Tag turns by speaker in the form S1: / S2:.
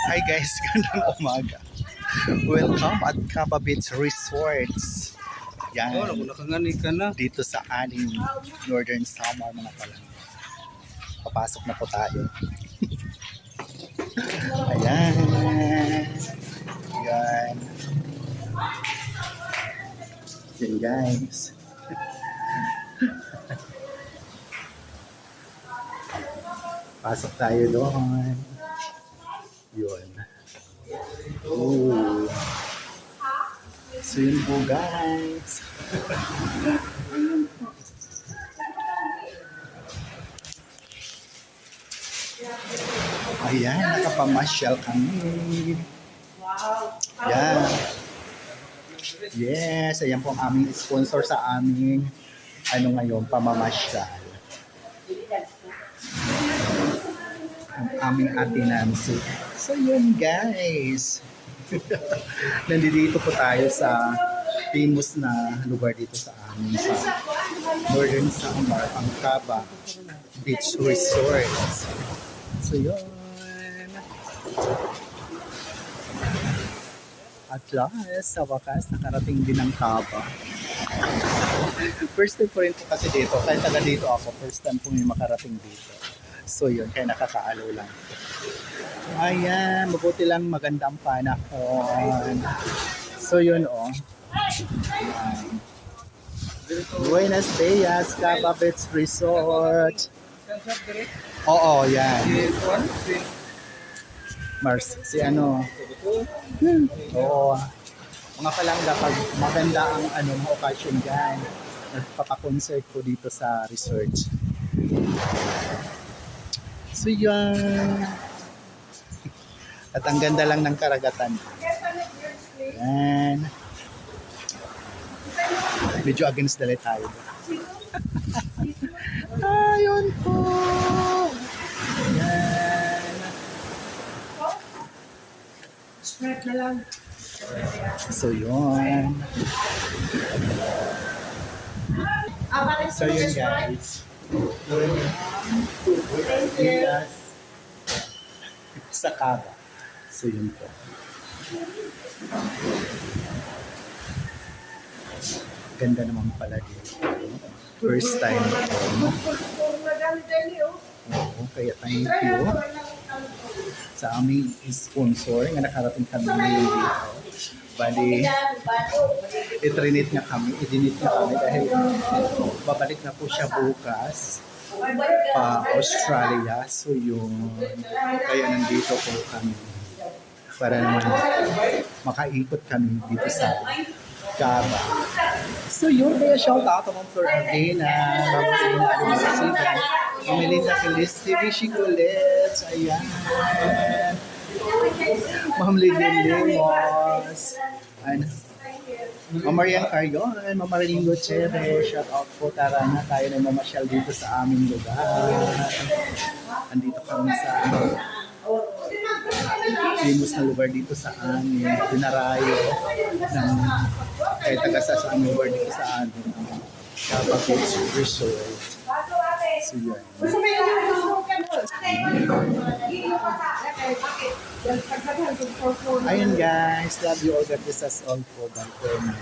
S1: Hi guys, gandang umaga. Welcome at Caba Beach Resorts. Yan,
S2: Oh, nakangani ka na.
S1: dito sa ating Northern Samar mga palang. Papasok na po tayo. Ayan. Yan. Yan guys. Pasok tayo doon. Yun. Ooh. So yun po guys. Ayan, nakapamasyal kami. Yan. Yes, ayan po ang aming sponsor sa aming ngayon, pamamasyal. Ang aming Ate Nancy. So yun guys. Nandito po tayo sa famous na lugar dito sa amin sa Northern Samar, ang Caba Beach Resort. So yun. At last, sa wakas, nakarating din ang Caba. First time po rin po kasi dito. Kahit taga dito ako, first time po may makarating dito. So yun, kaya nakakaalaw lang. Ayan, mabuti lang maganda ang panahon. So yun oh. Ayan. Buenos Dias, Caba Beach Resort. Oo, yan. Mars, si ano. Oo. Mga palangga, pag maganda ang mga occasion dyan, nagpapa-concert ko dito sa resort. So yan. At ang ganda lang ng karagatan. Yan. Medyo against the light tayo. Ayun po. Yan.
S3: Spread na lang.
S1: So yun. So yun guys. Yes. Sa Caba. So yun po. Ganda naman pala dito. First time ko. Oo, kaya thank you sa aming sponsor nga nakarating kami ngayon dito. Bali, itrinit na kami, idinit na kami dahil babalik na po siya bukas pa Australia. So yun, kaya nandito po kami para naman makaikot kami dito sa Caba. So yun, kaya shout out naman for again Melinda Kilis TV Chicolets. Ayan. Ma'am Lidin Limos. Ma'am Marian Carrion, Ma'am Marilyn Gutierrez, shout out po, tara na tayo na mamasyal dito sa aming lugar. Andito kami sa famous na lugar dito sa amin, Dinarayo, ng kaya taga sa aming lugar dito sa amin, Caba Beach Resort. So yun. Ayun guys, love you all. God bless us all po. Bye for now.